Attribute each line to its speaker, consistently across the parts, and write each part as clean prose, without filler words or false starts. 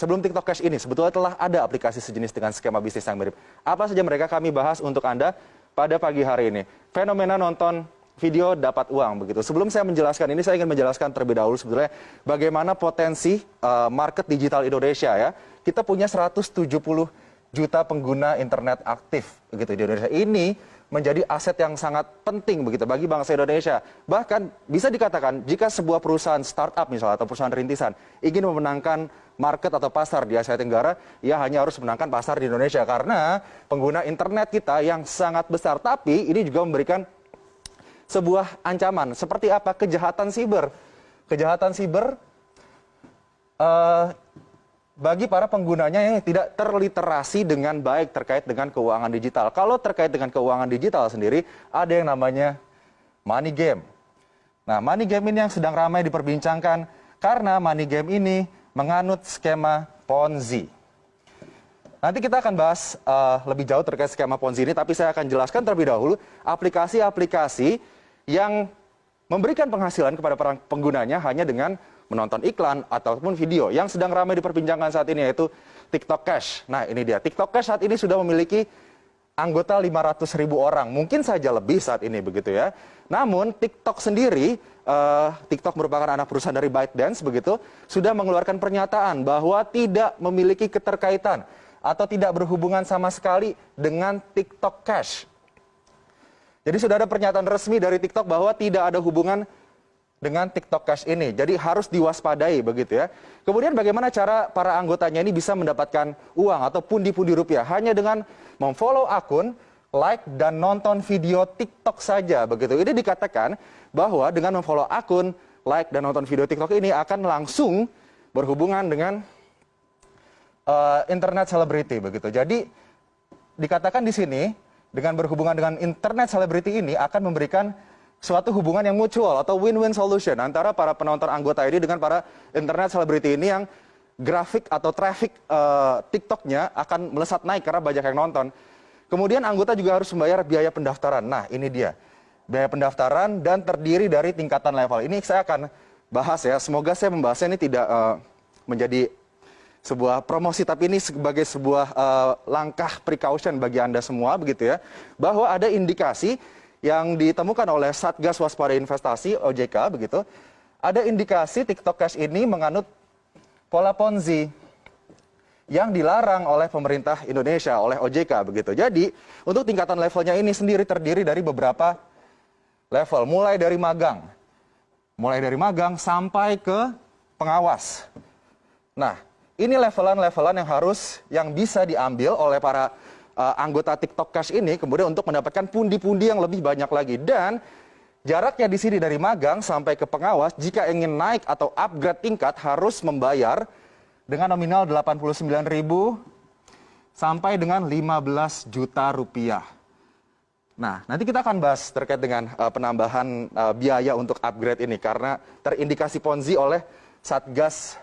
Speaker 1: sebelum TikTok Cash ini sebetulnya telah ada aplikasi sejenis dengan skema bisnis yang mirip. Apa saja mereka kami bahas untuk Anda pada pagi hari ini. Fenomena nonton video dapat uang begitu. Sebelum saya menjelaskan ini, saya ingin menjelaskan terlebih dahulu sebetulnya bagaimana potensi market digital Indonesia ya. Kita punya 170 juta pengguna internet aktif begitu di Indonesia. Ini menjadi aset yang sangat penting begitu bagi bangsa Indonesia. Bahkan bisa dikatakan jika sebuah perusahaan startup misalnya atau perusahaan rintisan ingin memenangkan market atau pasar di Asia Tenggara, ia hanya harus menangkan pasar di Indonesia karena pengguna internet kita yang sangat besar. Tapi ini juga memberikan sebuah ancaman. Seperti apa? Kejahatan siber. Kejahatan siber bagi para penggunanya yang tidak terliterasi dengan baik terkait dengan keuangan digital. Kalau terkait dengan keuangan digital sendiri, ada yang namanya money game. Nah, money game ini yang sedang ramai diperbincangkan karena money game ini menganut skema Ponzi. Nanti kita akan bahas lebih jauh terkait skema Ponzi ini, tapi saya akan jelaskan terlebih dahulu aplikasi-aplikasi yang memberikan penghasilan kepada para penggunanya hanya dengan menonton iklan ataupun video yang sedang ramai diperbincangkan saat ini, yaitu TikTok Cash. Nah, ini dia. TikTok Cash saat ini sudah memiliki anggota 500.000 orang. Mungkin saja lebih saat ini begitu ya. Namun TikTok sendiri, TikTok merupakan anak perusahaan dari ByteDance begitu, sudah mengeluarkan pernyataan bahwa tidak memiliki keterkaitan atau tidak berhubungan sama sekali dengan TikTok Cash. Jadi sudah ada pernyataan resmi dari TikTok bahwa tidak ada hubungan dengan TikTok Cash ini. Jadi harus diwaspadai begitu ya. Kemudian bagaimana cara para anggotanya ini bisa mendapatkan uang atau pundi-pundi rupiah? Hanya dengan memfollow akun, like, dan nonton video TikTok saja begitu. Ini dikatakan bahwa dengan memfollow akun, like, dan nonton video TikTok ini akan langsung berhubungan dengan internet celebrity begitu. Jadi dikatakan di sini dengan berhubungan dengan internet celebrity ini akan memberikan suatu hubungan yang mutual atau win-win solution antara para penonton anggota ini dengan para internet celebrity ini yang grafik atau traffic TikToknya akan melesat naik karena banyak yang nonton. Kemudian anggota juga harus membayar biaya pendaftaran. Nah, ini dia. Biaya pendaftaran dan terdiri dari tingkatan level. Ini saya akan bahas ya. Semoga saya membahasnya ini tidak menjadi sebuah promosi, tapi ini sebagai sebuah langkah precaution bagi Anda semua begitu ya. Bahwa ada indikasi yang ditemukan oleh Satgas Waspada Investasi OJK begitu, ada indikasi TikTok Cash ini menganut pola Ponzi yang dilarang oleh pemerintah Indonesia, oleh OJK begitu. Jadi untuk tingkatan levelnya ini sendiri terdiri dari beberapa level, mulai dari magang sampai ke pengawas. Nah, ini levelan-levelan yang bisa diambil oleh para anggota TikTok Cash ini kemudian untuk mendapatkan pundi-pundi yang lebih banyak lagi. Dan jaraknya di sini dari magang sampai ke pengawas, jika ingin naik atau upgrade tingkat harus membayar dengan nominal 89.000 sampai dengan 15 juta rupiah. Nah, nanti kita akan bahas terkait dengan penambahan biaya untuk upgrade ini karena terindikasi Ponzi oleh Satgas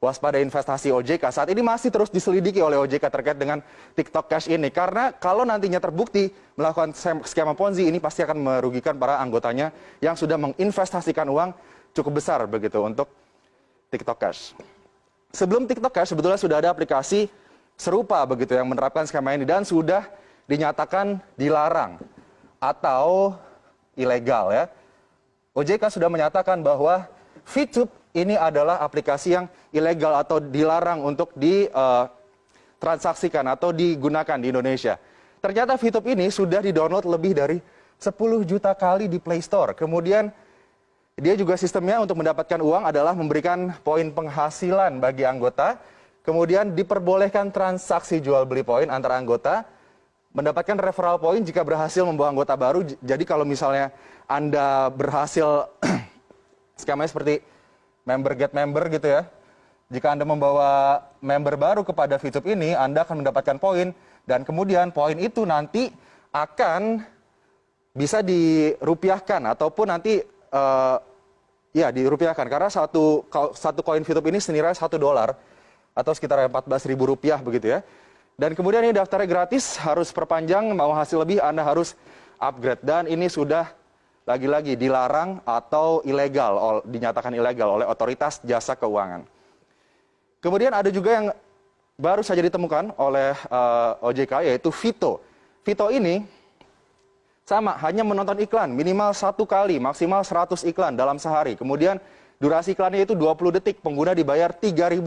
Speaker 1: Waspada Investasi OJK. Saat ini masih terus diselidiki oleh OJK terkait dengan TikTok Cash ini. Karena kalau nantinya terbukti melakukan skema Ponzi ini pasti akan merugikan para anggotanya yang sudah menginvestasikan uang cukup besar begitu untuk TikTok Cash. Sebelum TikTok Cash sebetulnya sudah ada aplikasi serupa begitu yang menerapkan skema ini dan sudah dinyatakan dilarang atau ilegal ya. OJK sudah menyatakan bahwa VTube ini adalah aplikasi yang ilegal atau dilarang untuk ditransaksikan atau digunakan di Indonesia. Ternyata VTube ini sudah di-download lebih dari 10 juta kali di Play Store. Kemudian dia juga sistemnya untuk mendapatkan uang adalah memberikan poin penghasilan bagi anggota. Kemudian diperbolehkan transaksi jual beli poin antara anggota. Mendapatkan referral point jika berhasil membawa anggota baru. Jadi kalau misalnya Anda berhasil skemanya seperti member get member gitu ya. Jika Anda membawa member baru kepada VTube ini, Anda akan mendapatkan poin. Dan kemudian poin itu nanti akan bisa dirupiahkan. Ataupun nanti, dirupiahkan. Karena satu koin VTube ini senilai $1. Atau sekitar 14.000 rupiah begitu ya. Dan kemudian ini daftarnya gratis, harus perpanjang, mau hasil lebih Anda harus upgrade. Dan ini sudah lagi-lagi dilarang atau ilegal, dinyatakan ilegal oleh otoritas jasa keuangan. Kemudian ada juga yang baru saja ditemukan oleh OJK, yaitu Vito. Vito ini sama, hanya menonton iklan minimal 1 kali, maksimal 100 iklan dalam sehari. Kemudian durasi iklannya itu 20 detik, pengguna dibayar Rp3.000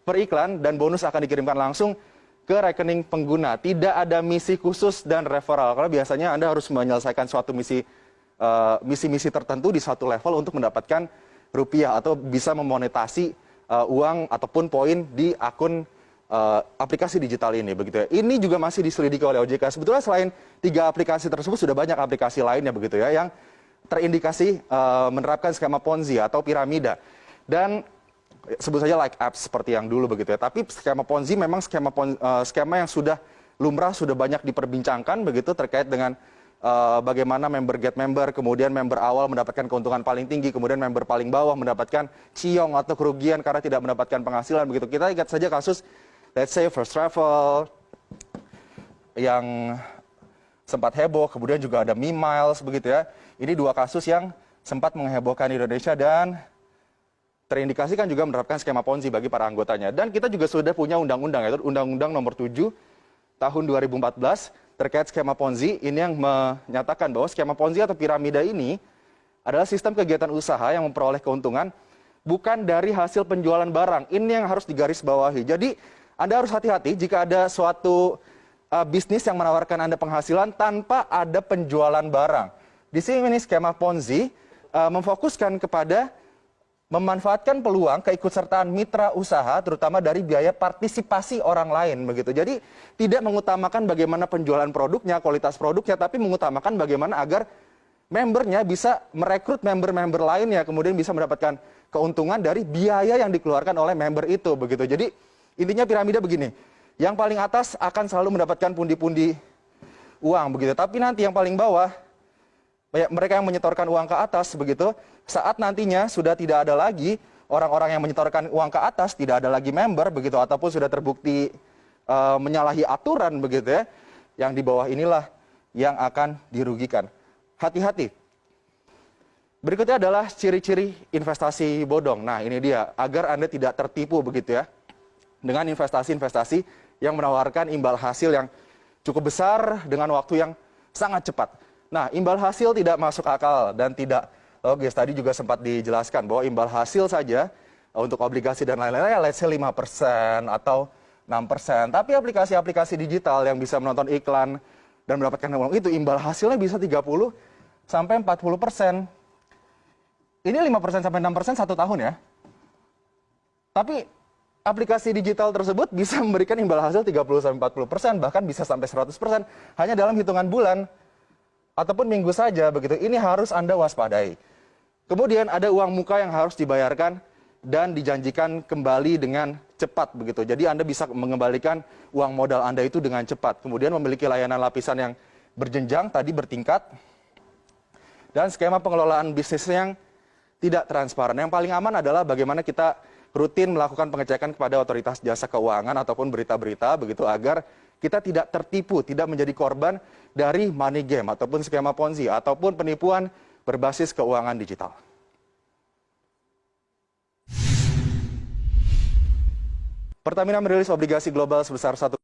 Speaker 1: per iklan dan bonus akan dikirimkan langsung ke rekening pengguna. Tidak ada misi khusus dan referral, karena biasanya Anda harus menyelesaikan suatu misi-misi tertentu di satu level untuk mendapatkan rupiah atau bisa memonetasi uang ataupun poin di akun aplikasi digital ini, begitu ya. Ini juga masih diselidiki oleh OJK. Sebetulnya selain 3 aplikasi tersebut sudah banyak aplikasi lainnya, begitu ya, yang terindikasi menerapkan skema Ponzi atau piramida. Dan sebut saja like apps seperti yang dulu, begitu ya. Tapi skema Ponzi memang skema yang sudah lumrah, sudah banyak diperbincangkan, begitu, terkait dengan bagaimana member get member, kemudian member awal mendapatkan keuntungan paling tinggi, kemudian member paling bawah mendapatkan ciong atau kerugian karena tidak mendapatkan penghasilan, begitu. Kita ingat saja kasus let's say First Travel yang sempat heboh, kemudian juga ada Miles, begitu ya. Ini 2 kasus yang sempat menghebohkan Indonesia dan terindikasikan juga menerapkan skema Ponzi bagi para anggotanya. Dan kita juga sudah punya undang-undang, yaitu Undang-Undang Nomor 7 Tahun 2014 terkait skema Ponzi. Ini yang menyatakan bahwa skema Ponzi atau piramida ini adalah sistem kegiatan usaha yang memperoleh keuntungan bukan dari hasil penjualan barang. Ini yang harus digarisbawahi. Jadi Anda harus hati-hati jika ada suatu bisnis yang menawarkan Anda penghasilan tanpa ada penjualan barang. Di sini ini skema Ponzi memfokuskan kepada memanfaatkan peluang keikutsertaan mitra usaha, terutama dari biaya partisipasi orang lain, begitu. Jadi tidak mengutamakan bagaimana penjualan produknya, kualitas produknya, tapi mengutamakan bagaimana agar membernya bisa merekrut member-member lainnya, kemudian bisa mendapatkan keuntungan dari biaya yang dikeluarkan oleh member itu, begitu. Jadi intinya piramida begini, yang paling atas akan selalu mendapatkan pundi-pundi uang, begitu. Tapi nanti yang paling bawah, mereka yang menyetorkan uang ke atas, begitu, saat nantinya sudah tidak ada lagi orang-orang yang menyetorkan uang ke atas, tidak ada lagi member, begitu, ataupun sudah terbukti menyalahi aturan, begitu ya, yang di bawah inilah yang akan dirugikan. Hati-hati. Berikutnya adalah ciri-ciri investasi bodong. Nah, ini dia, agar Anda tidak tertipu, begitu ya, dengan investasi-investasi yang menawarkan imbal hasil yang cukup besar dengan waktu yang sangat cepat. Nah, imbal hasil tidak masuk akal dan tidak logis. Tadi juga sempat dijelaskan bahwa imbal hasil saja untuk obligasi dan lain-lain, let's say 5% atau 6%. Tapi aplikasi-aplikasi digital yang bisa menonton iklan dan mendapatkan uang itu, imbal hasilnya bisa 30 sampai 40%. Ini 5% sampai 6% 1 tahun ya. Tapi aplikasi digital tersebut bisa memberikan imbal hasil 30 sampai 40%, bahkan bisa sampai 100% hanya dalam hitungan bulan ataupun minggu saja, begitu. Ini harus Anda waspadai. Kemudian ada uang muka yang harus dibayarkan dan dijanjikan kembali dengan cepat, begitu. Jadi Anda bisa mengembalikan uang modal Anda itu dengan cepat. Kemudian memiliki layanan lapisan yang berjenjang, tadi bertingkat, dan skema pengelolaan bisnis yang tidak transparan. Yang paling aman adalah bagaimana kita rutin melakukan pengecekan kepada otoritas jasa keuangan ataupun berita-berita, begitu, agar kita tidak tertipu, tidak menjadi korban dari money game ataupun skema Ponzi ataupun penipuan berbasis keuangan digital. Pertamina merilis obligasi global sebesar 1